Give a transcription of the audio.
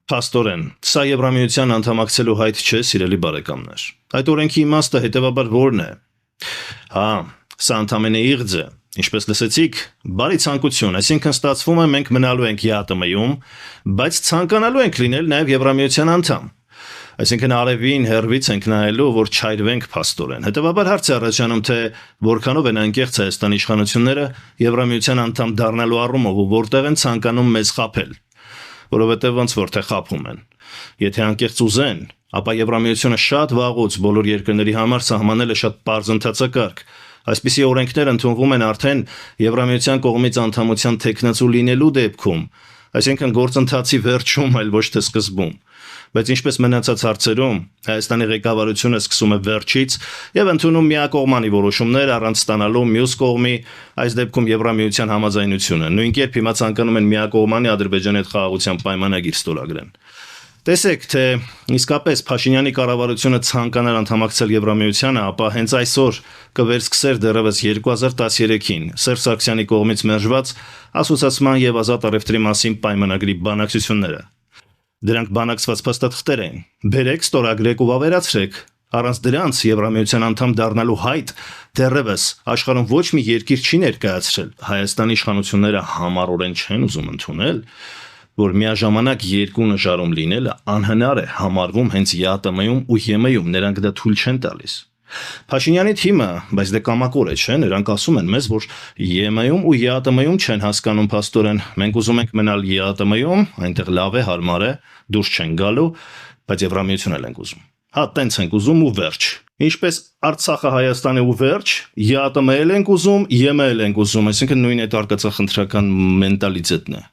Փաստորեն, սա Եվրամիության անդամակցելու հայտ չէ, սիրելի բարեկամներ։ Այդ օրենքի իմաստը հետևաբար որն է։ Հա, սա ընդամենը իղձ է։ Ինչպես լսեցիք, բարի ցանկություն, այսինքն ստացվում է մենք մնալու ենք ԵԱՏՄ-ում, բայց ցանկանալու ենք լինել նաև Եվրամիության անդամ։ Այսինքն արևին հեռվից ենք նայելու, որ չայրվենք փաստորեն։ Հետևաբար հարց է առաջանում, թե որքանով են անկեղծ Հայաստանի իշխանությունները Եվրամիության անդամ դառնալու առումով ու որտեղ են ցանկանում մեզ խաբել, որովհետև ոնց որ թե խաբում են։ Եթե անկեղծ ուզեն, ապա Եվրամիությունը շատ վաղուց բոլոր երկրների համար սահմանել է շատ պարզ ընթացակարգ։ Այսպիսի օրենքներ ընդունվում են արդեն Եվրամիության կողմից անդամության թեկնածու լինելու դեպքում, այսինքն գործընթացի վերջում, այլ ոչ թե սկզբում։ Բայց ինչպես մնացած հարցերում, Հայաստանի ղեկավարությունը սկսում է վերջից եւ ընդունում միակողմանի որոշումներ առանց ստանալու մյուս կողմի, այս դեպքում Եվրամիության համաձայնությունը։ Նույն կերպ հիմա ցանկանում են միակողմանի Ադրբեջանի հետ խաղաղության պայմանագիր ստորագրեն։ Տեսեք, թե իսկապես Փաշինյանի կառավարությունը ցանկանար անդամակցել Եվրամիությանը, ապա հենց այսօր կվերսկսեր դեռևս 2013-ին Սերժ Սարգսյանի կողմից մերժված ասոցիացիան եւ ազատ առևտրի մասին պայմանագրի բանակցությունները։ Դրանք բանակցված փաստաթղթեր են։ Բերեք, ստորագրեք ու վավերացրեք։ Առանց դրանց Եվրամիության անդամ դառնալու հայտ դեռևս աշխարհում ոչ մի երկիր չի ներկայացրել։ Հայաստանի իշխանությունները համառորեն չեն ուզում ընդունել, որ միաժամանակ երկու նժարում լինելը անհնար է համարվում հենց ԵԱՏՄ-ում ու ԵՄ-ում, նրանք դա թույլ չեն տալիս։ Փաշինյանի թիմը, բայց դե կամակոր է, չէ՞, նրանք ասում են մեզ, որ ԵՄ-ում ու ԵԱՏՄ-ում չեն հասկանում փաստորեն, մենք ուզում ենք մնալ ԵԱՏՄ-ում, այնտեղ լավ է, հարմար է, դուրս չեն գալու, բայց Եվրամիությունն էլ ենք ուզում։ Հա, տենց ենք ուզում ու վերջ։ Ինչպես Արցախը Հայաստանի ու վերջ, ԵԱՏՄ-ել ենք ուզում, ԵՄ-ել ենք ուզում, այսինքն նույն այդ արկածախնդրական մենտալիտետն է։